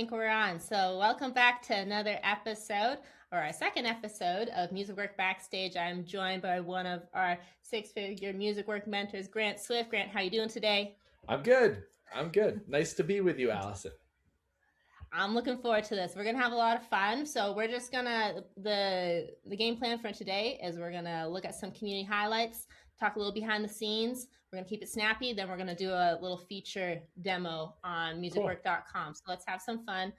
think we're on. So welcome back to another episode, or our second episode of Musicwork Backstage. I'm joined by one of our six-figure Musicwork mentors, Grant Swift. Grant, how you doing today? I'm good. Nice to be with you, Allison. I'm looking forward to this. We're gonna have a lot of fun. So we're just gonna the game plan for today is we're gonna look at some community highlights, talk a little behind the scenes. We're gonna keep it snappy. Then we're gonna do a little feature demo on musicwork.com. So let's have some fun.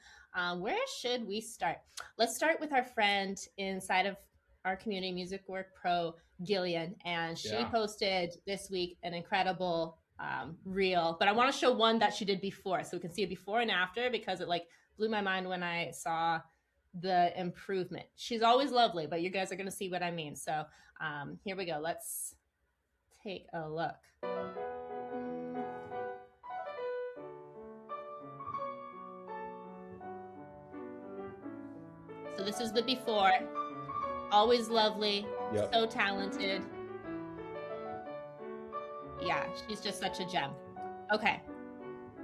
Where should we start? Let's start with our friend inside of our community, Musicwork Pro, Gillian, and she posted this week an incredible reel. But I want to show one that she did before, so we can see it before and after, because it blew my mind when I saw the improvement. She's always lovely, but you guys are going to see what I mean. So here we go. Let's take a look. So this is the before. Always lovely. Yep. So talented. Yeah, she's just such a gem. Okay.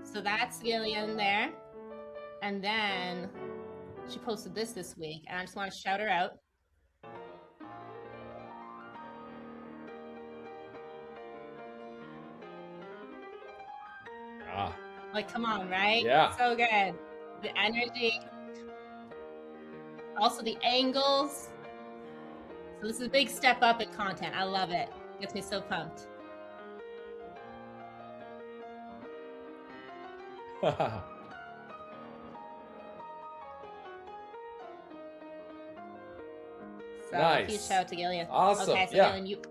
So that's Gillian there. And then she posted this week, and I just want to shout her out. Come on, right? Yeah. So good. The energy. Also the angles. So this is a big step up in content. I love it. Gets me so pumped. So nice. Huge shout out to Gillian. Awesome. Okay, so yeah. Gillian,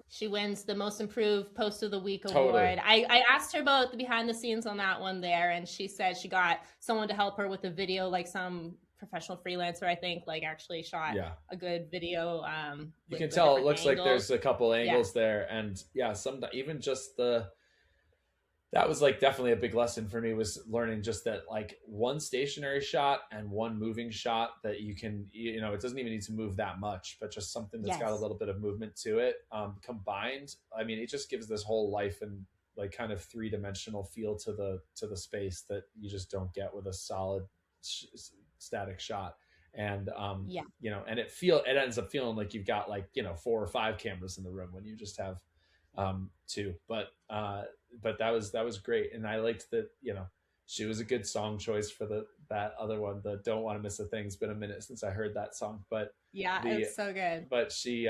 she wins the Most Improved Post of the Week totally. award. I asked her about the behind the scenes on that one there, and she said she got someone to help her with the video, some professional freelancer, I think, actually shot a good video. You can tell it looks angles. Like there's a couple angles there, and some even just that was definitely a big lesson for me, was learning just that one stationary shot and one moving shot that you can, it doesn't even need to move that much, but just something that's got a little bit of movement to it combined. I mean, it just gives this whole life and kind of three-dimensional feel to the space that you just don't get with a solid static shot. And and it ends up feeling like you've got 4 or 5 cameras in the room when you just have 2. But that was great, and I liked that she was a good song choice for that other one, the Don't Want to Miss a Thing. It's been a minute since I heard that song, but it's so good. But she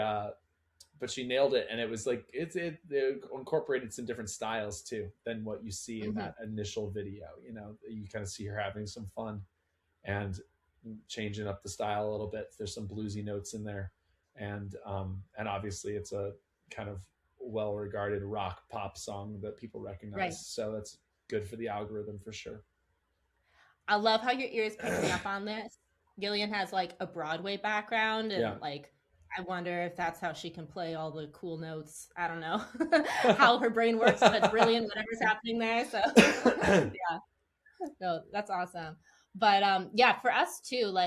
nailed it, and it was it incorporated some different styles too than what you see in that initial video. You kind of see her having some fun and changing up the style a little bit. There's some bluesy notes in there, and obviously it's a kind of well-regarded rock pop song that people recognize. Right. So that's good for the algorithm for sure. I love how your ears picked me up on this. Gillian has a Broadway background, and I wonder if that's how she can play all the cool notes. I don't know how her brain works, but it's brilliant, whatever's happening there. So yeah, no, that's awesome. But for us too,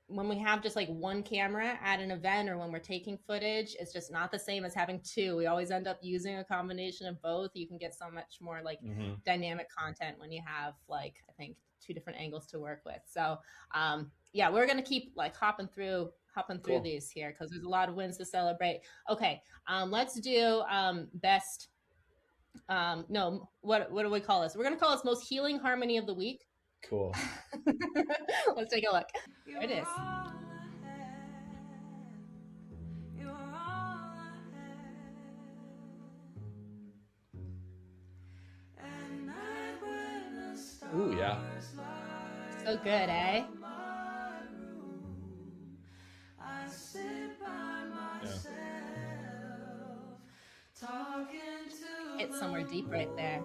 when we have just one camera at an event, or when we're taking footage, it's just not the same as having 2. We always end up using a combination of both. You can get so much more dynamic content when you have I think 2 different angles to work with. So we're gonna keep hopping through cool. These here, because there's a lot of wins to celebrate. Okay, let's do best. No, what do we call this? We're gonna call this most healing harmony of the week. Cool. Let's take a look. There it is. Ooh, yeah. So good, eh? It's somewhere deep right there.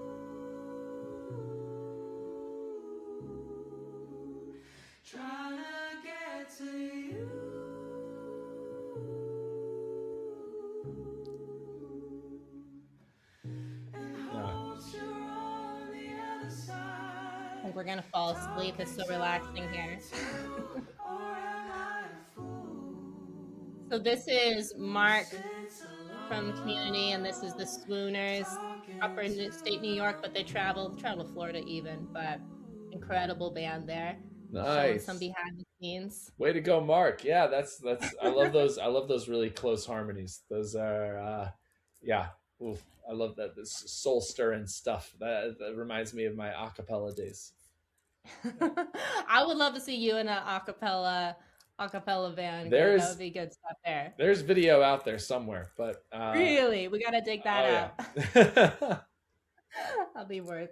We're gonna fall asleep. It's so relaxing here. So this is Mark from the community, and this is the Swooners, upper state New York, but they travel to Florida even. But incredible band there. Nice. Showing some behind the scenes. Way to go, Mark. Yeah, that's I love those. I love those really close harmonies. Those are yeah. Oof, I love that. This soul stirring stuff. That reminds me of my acapella days. Yeah. I would love to see you in an acapella band. That would be good stuff there. There's video out there somewhere, but really, we gotta dig that out. Yeah. I'll be worth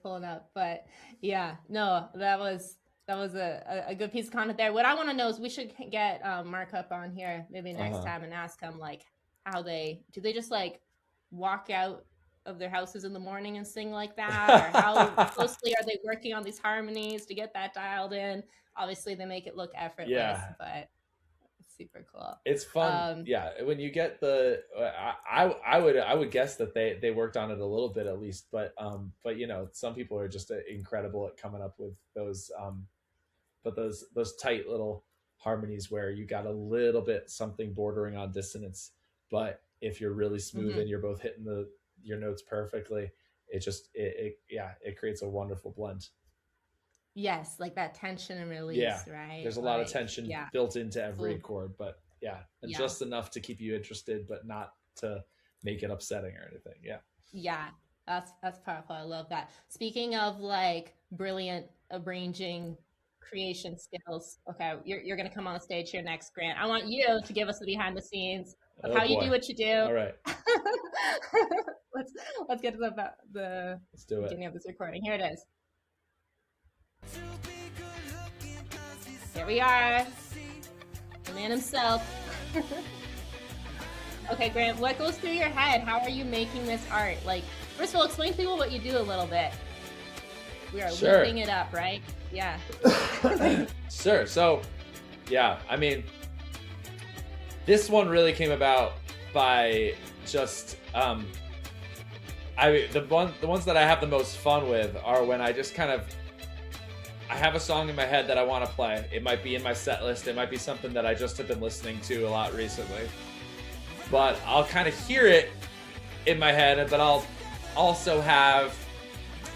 pulling up. But yeah, no, that was a good piece of content there. What I want to know is we should get Mark up on here maybe next time and ask him like how they just like walk out of their houses in the morning and sing like that, or how closely are they working on these harmonies to get that dialed in. Obviously they make it look effortless, but it's super cool. It's fun. Yeah, when you get the I would guess that they worked on it a little bit at least, but you know, some people are just incredible at coming up with those but those tight little harmonies where you got a little bit something bordering on dissonance, but if you're really smooth and you're both hitting your notes perfectly, it creates a wonderful blend. Yes, like that tension and release, right? There's a lot of tension built into every chord, but just enough to keep you interested, but not to make it upsetting or anything. Yeah, that's powerful. I love that. Speaking of like brilliant arranging creation skills, okay, you're gonna come on the stage here next, Grant. I want you to give us the behind the scenes of how you do what you do. All right. let's get to the beginning of this recording. Here it is. Here we are. The man himself. Okay, Grant, what goes through your head? How are you making this art? Like, first of all, explain to people what you do a little bit. We are looping it up, right? Yeah. Sure. So, yeah, I mean, this one really came about by just the ones that I have the most fun with are when I just kind of I have a song in my head that I want to play. It might be in my set list. It might be something that I just have been listening to a lot recently. But I'll kind of hear it in my head, but I'll also have,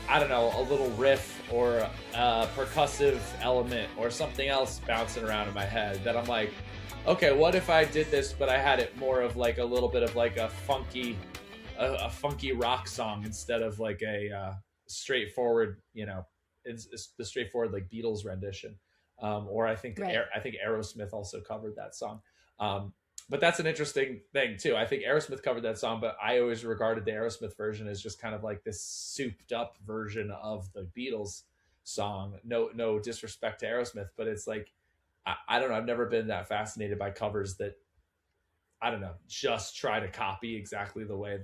I don't know, a little riff or a percussive element or something else bouncing around in my head that I'm like, okay, what if I did this, but I had it more of like a little bit of like a funky rock song instead of like a straightforward, you know, it's the straightforward like Beatles rendition. Or I think Aerosmith also covered that song. But that's an interesting thing too. I think Aerosmith covered that song, but I always regarded the Aerosmith version as just kind of like this souped up version of the Beatles song. No disrespect to Aerosmith, but it's like, I don't know. I've never been that fascinated by covers that, I don't know, just try to copy exactly the way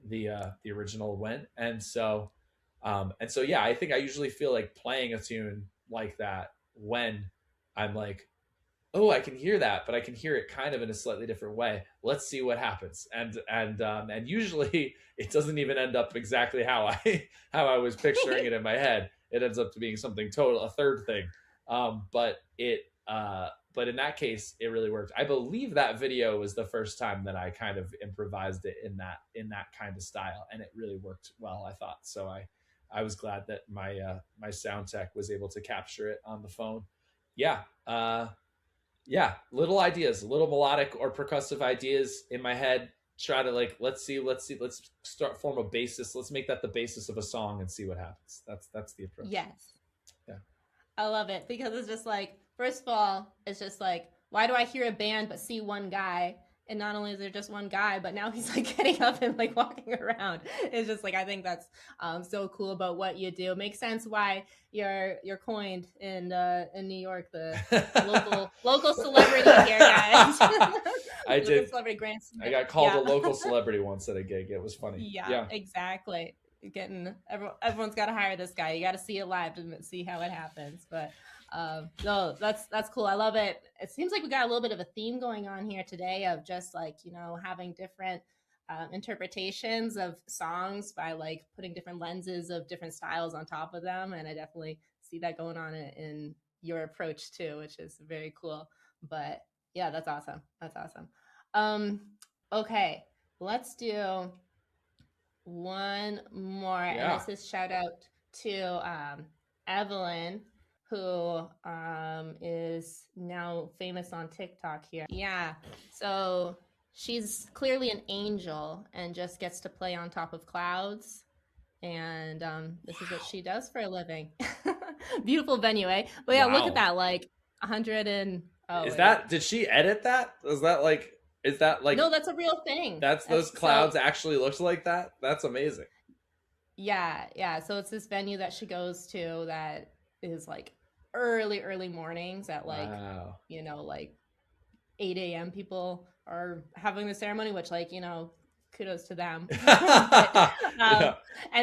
the original went. And so yeah, I think I usually feel like playing a tune like that when I'm like, oh, I can hear that, but I can hear it kind of in a slightly different way. Let's see what happens. And usually it doesn't even end up exactly how I was picturing it in my head. It ends up to being something a third thing. But in that case, it really worked. I believe that video was the first time that I kind of improvised it in that kind of style, and it really worked well, I thought. So I was glad that my sound tech was able to capture it on the phone. Yeah, little ideas, little melodic or percussive ideas in my head. Try to like, let's start form a basis. Let's make that the basis of a song and see what happens. That's the approach. Yes. Yeah. I love it because it's just like, first of all, it's just like, why do I hear a band but see one guy? And not only is there just one guy, but now he's like getting up and like walking around. It's just like, I think that's so cool about what you do. It makes sense why you're coined in New York, the local celebrity here, guys. I did. Celebrity Grant Smith. I got called a local celebrity once at a gig. It was funny. Yeah. Exactly. Everyone's got to hire this guy. You got to see it live to see how it happens. But no, that's cool. I love it. It seems like we got a little bit of a theme going on here today of just like, you know, having different interpretations of songs by like putting different lenses of different styles on top of them. And I definitely see that going on in your approach too, which is very cool. But yeah, that's awesome. Okay, let's do one more. Yeah. And this is shout out to Evelyn, who is now famous on TikTok here. Yeah. So she's clearly an angel and just gets to play on top of clouds. And this is what she does for a living. Beautiful venue, eh? But yeah, look at that, like 100 and did she edit that? Is that like no, that's a real thing. That's those clouds actually looked like that? That's amazing. Yeah. So it's this venue that she goes to that is like early mornings at like, like 8 a.m. people are having the ceremony, which like, kudos to them. And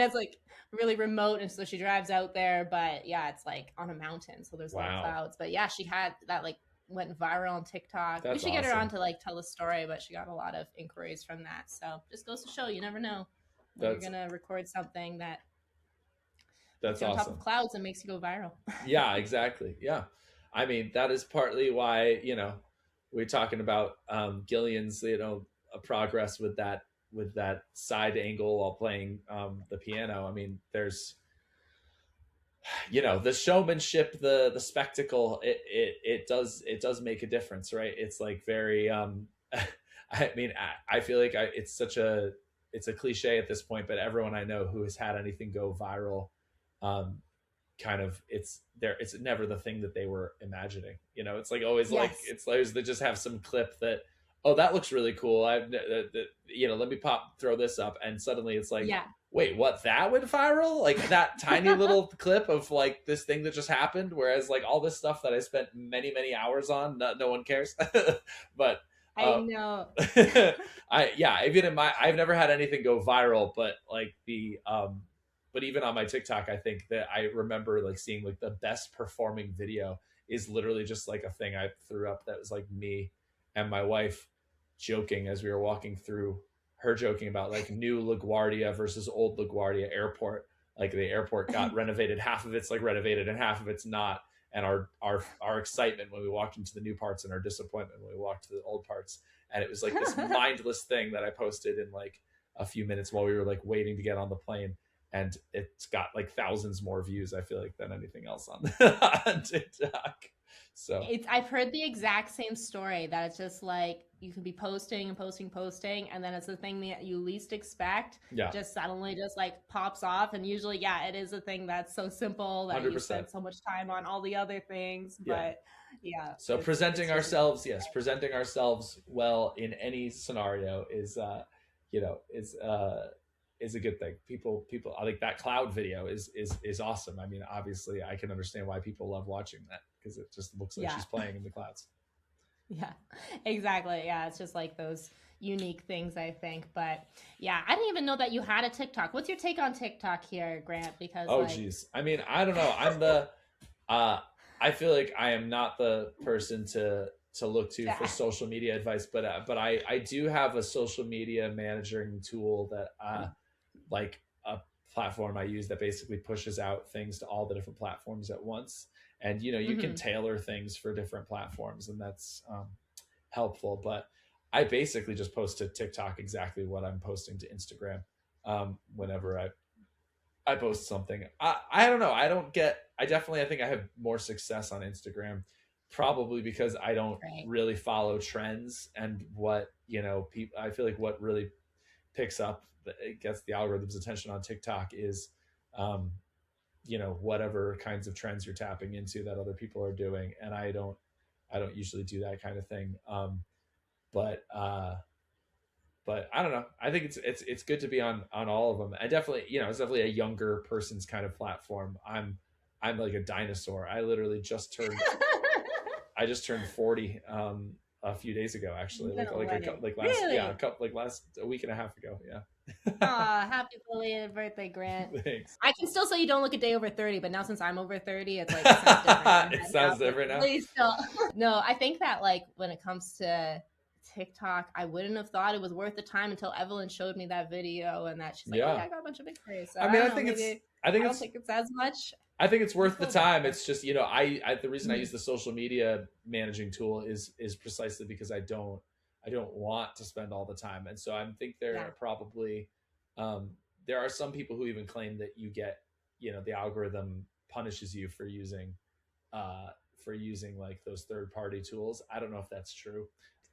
it's like really remote. And so she drives out there, but yeah, it's like on a mountain. So there's a lot of clouds, but yeah, she had that like went viral on TikTok. We should get her on to like tell the story, but she got a lot of inquiries from that. So just goes to show, you never know. You're gonna record something that's on top of clouds and makes you go viral. Yeah, exactly. Yeah, I mean that is partly why we're talking about Gillian's progress with that side angle while playing the piano. I mean, there's the showmanship, the spectacle. It does make a difference, right? It's like very. I mean, I feel like it's a cliche at this point, but everyone I know who has had anything go viral, kind of it's never the thing that they were imagining. It's like always like it's always they just have some clip that, oh, that looks really cool. Let me throw this up, and suddenly it's like, wait, what? That went viral? Like that tiny little clip of like this thing that just happened. Whereas like all this stuff that I spent many hours on, no one cares. But I know. I've never had anything go viral, but like but even on my TikTok, I think that I remember like seeing like the best performing video is literally just like a thing I threw up that was like me and my wife joking as we were walking through, her joking about like new LaGuardia versus old LaGuardia airport. Like the airport got renovated, half of it's like renovated and half of it's not. And our excitement when we walked into the new parts and our disappointment when we walked to the old parts. And it was like this mindless thing that I posted in like a few minutes while we were like waiting to get on the plane. And it's got like thousands more views, I feel like, than anything else on TikTok. So I've heard the exact same story, that it's just like you can be posting and posting, and then it's the thing that you least expect just suddenly just like pops off. And usually, it is a thing that's so simple that 100%. You spend so much time on all the other things. But so presenting ourselves well in any scenario is a good thing. People I think that cloud video is awesome. I mean, obviously I can understand why people love watching that, because it just looks like she's playing in the clouds. Yeah, exactly. Yeah, it's just like those unique things, I think. But yeah, I didn't even know that you had a TikTok. What's your take on TikTok here, Grant? Because geez, I mean, I don't know. I'm the I feel like I am not the person to look to for social media advice, but I do have a social media managing tool that like a platform I use that basically pushes out things to all the different platforms at once. And, you can tailor things for different platforms, and that's helpful. But I basically just post to TikTok exactly what I'm posting to Instagram whenever I post something. I don't know. I think I have more success on Instagram, probably because I don't really follow trends and what, people, I feel like what really picks up, it gets the algorithm's attention on TikTok is, whatever kinds of trends you're tapping into that other people are doing. And I don't usually do that kind of thing. But I don't know. I think it's good to be on all of them. I definitely, it's definitely a younger person's kind of platform. I'm like a dinosaur. I literally just turned 40 a few days ago, actually. A week and a half ago. Yeah. Happy belated birthday, Grant. Thanks. I can still say you don't look a day over 30, but now since I'm over 30, it's like it sounds different. It sounds different now. Please still. No, I think that like when it comes to TikTok, I wouldn't have thought it was worth the time until Evelyn showed me that video, and that she's like, I got a bunch of inquiries. So I don't think it's as much. I think it's worth the time. It's just, the reason I use the social media managing tool is precisely because I don't want to spend all the time. And so I think there are probably, there are some people who even claim that you get, the algorithm punishes you for using like those third-party tools. I don't know if that's true.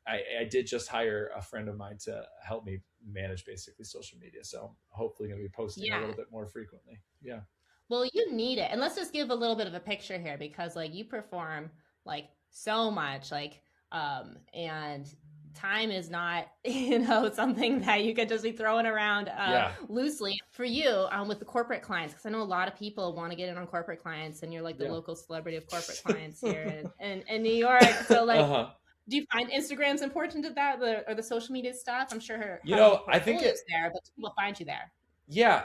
I did just hire a friend of mine to help me manage basically social media, so I'm hopefully going to be posting a little bit more frequently. Yeah. Well, you need it. And let's just give a little bit of a picture here, because like you perform like so much, like and time is not, you know, something that you could just be throwing around loosely. For you, with the corporate clients, because I know a lot of people want to get in on corporate clients, and you're like the local celebrity of corporate clients here in New York. So like, do you find Instagram's important to that, or the social media stuff? I'm sure I think it's there, but people find you there. Yeah,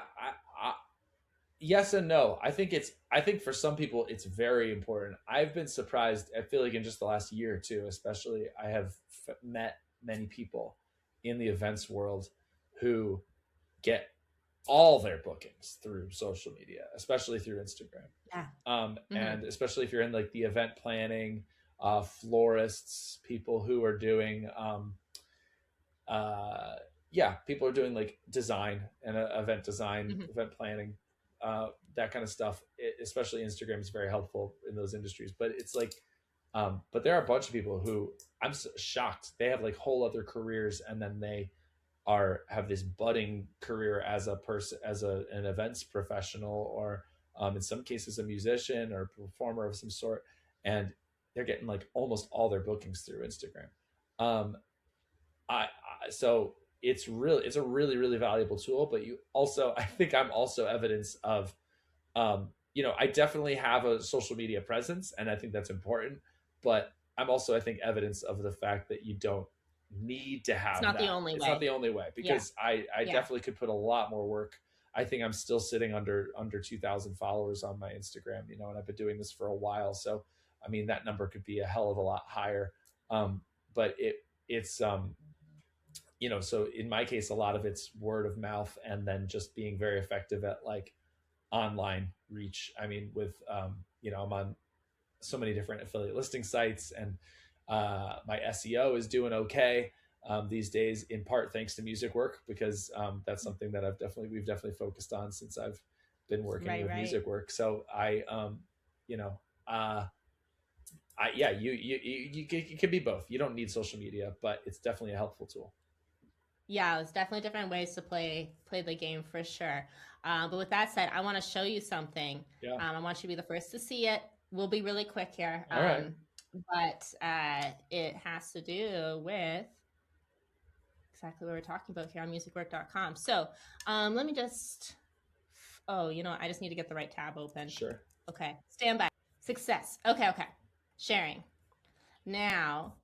yes and no. I think for some people it's very important. I've been surprised. I feel like in just the last year or two, especially, I have met many people in the events world who get all their bookings through social media, especially through Instagram. Yeah. And especially if you're in like the event planning, florists, people who are doing, people are doing like design and event design, event planning, that kind of stuff. Especially Instagram is very helpful in those industries. But it's like, but there are a bunch of people who I'm shocked. They have like whole other careers, and then they have this budding career as a person, as an events professional, or in some cases a musician or a performer of some sort, and they're getting like almost all their bookings through Instagram. So it's a really, really valuable tool. But I think I'm also evidence of, I definitely have a social media presence, and I think that's important. But I'm also, I think, evidence of the fact that you don't need to have. It's not the only way. It's not the only way, because I definitely could put a lot more work. I think I'm still sitting under 2,000 followers on my Instagram, and I've been doing this for a while. So, I mean, that number could be a hell of a lot higher. But it's so in my case, a lot of it's word of mouth, and then just being very effective at like online reach. I mean, with, I'm on so many different affiliate listing sites, and my SEO is doing okay these days, in part thanks to Musicwork, because that's something that we've definitely focused on since I've been working with Musicwork. So you can be both. You don't need social media, but it's definitely a helpful tool. Yeah, it's definitely different ways to play the game, for sure. But with that said, I want to show you something. Yeah. I want you to be the first to see it. We'll be really quick here. All right. But it has to do with exactly what we're talking about here on musicwork.com. So let me just, I just need to get the right tab open. Sure. Okay, stand by. Success. Okay. Sharing. Now,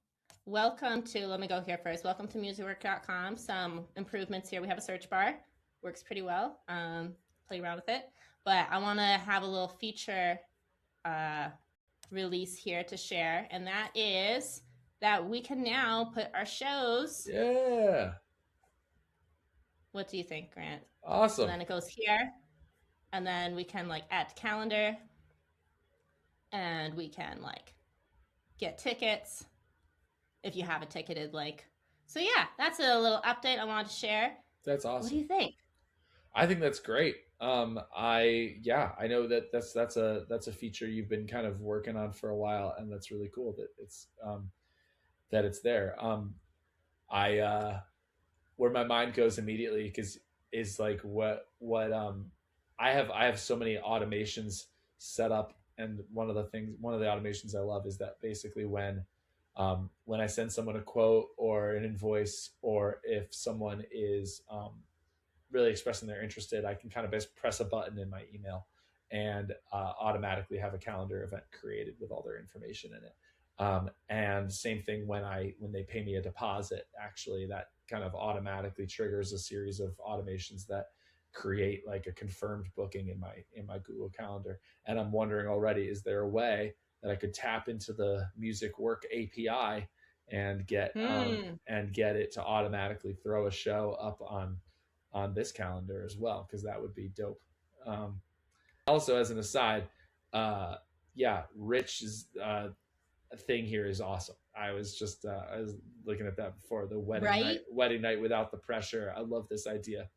welcome to, let me go here first. Welcome to musicwork.com. Some improvements here. We have a search bar. Works pretty well. Play around with it. But I want to have a little feature release here to share. And that is that we can now put our shows. Yeah. What do you think, Grant? Awesome. And then it goes here. And then we can like add calendar. And we can like get tickets if you have a ticketed link. So yeah, that's a little update I wanted to share. That's awesome. What do you think? I think that's great. I know that's a feature you've been kind of working on for a while, and that's really cool that it's there. Where my mind goes immediately is like what I have so many automations set up, and one of the automations I love is that basically when I send someone a quote or an invoice, or if someone is really expressing they're interested, I can kind of just press a button in my email and automatically have a calendar event created with all their information in it. And same thing when they pay me a deposit, actually that kind of automatically triggers a series of automations that create like a confirmed booking in my Google Calendar. And I'm wondering already, is there a way that I could tap into the Musicwork API and get it to automatically throw a show up on this calendar as well, because that would be dope. Also, as an aside, Rich's thing here is awesome. I was looking at that before, the wedding night without the pressure. I love this idea.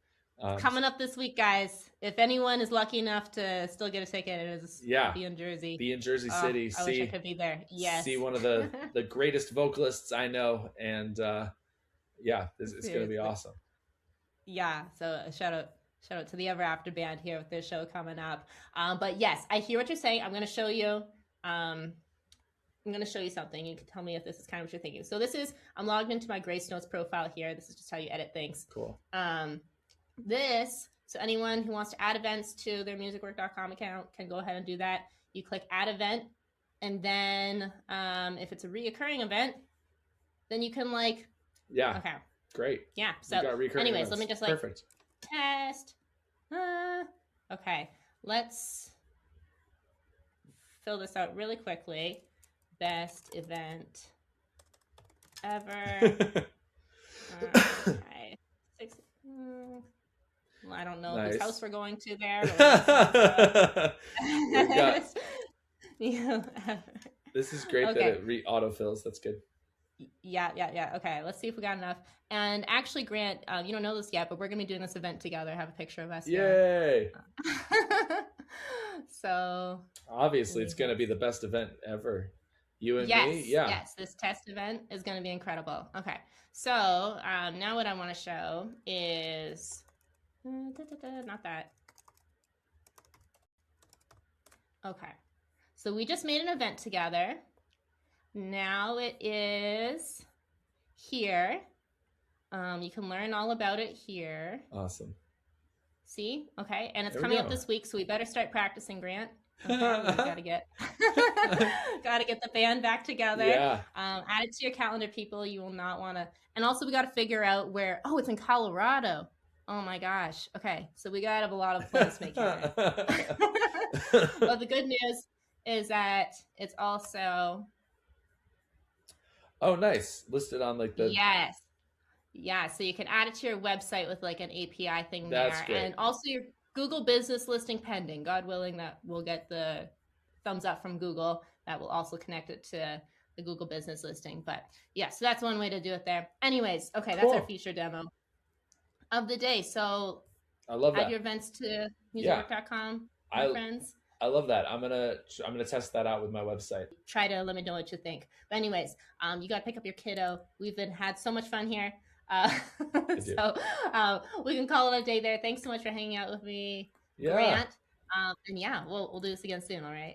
Coming up this week, guys. If anyone is lucky enough to still get a ticket, it is be in Jersey. Be in Jersey City. I wish I could be there. Yes. See one of the greatest vocalists I know, and it's going to be awesome. Yeah. So a shout out to the Ever After band here with their show coming up. But yes, I hear what you're saying. I'm going to show you. I'm going to show you something. You can tell me if this is kind of what you're thinking. So I'm logged into my Grace Notes profile here. This is just how you edit things. Cool. So anyone who wants to add events to their musicwork.com account can go ahead and do that. You click add event, and then if it's a reoccurring event, then you can okay. Great. Yeah. So anyways, events. Let me just perfect. Test. Okay. Let's fill this out really quickly. Best event ever. Okay. I don't know whose house we're going to there. This is great that it autofills. That's good. Yeah. Okay, let's see if we got enough. And actually, Grant, you don't know this yet, but we're going to be doing this event together. Have a picture of us. Yay! So obviously, it's going to be the best event ever. You and me? Yeah. Yes, this test event is going to be incredible. Okay, so now what I want to show is... not that. Okay, so we just made an event together. Now it is here. You can learn all about it here. Awesome. See? Okay, and it's coming up this week, so we better start practicing, Grant. Okay, gotta get the band back together. Yeah. Add it to your calendar, people. You will not want to. And also, we got to figure out where. Oh, it's in Colorado. Oh my gosh. Okay, so we gotta have a lot of plans making it. But the good news is that it's also. Oh, nice. Listed on the. Yes. Yeah, so you can add it to your website with an API thing there. That's great. And also your Google business listing pending. God willing, that we'll get the thumbs up from Google. That will also connect it to the Google business listing. But yeah, so that's one way to do it there. Anyways, okay, that's our feature demo of the day. So I love that. Add your events to musicwork.com, friends. I love that. I'm gonna test that out with my website. Try to let me know what you think. But anyways, you gotta pick up your kiddo. We've had so much fun here. So we can call it a day there. Thanks so much for hanging out with me, Grant. And yeah, we'll do this again soon. All right.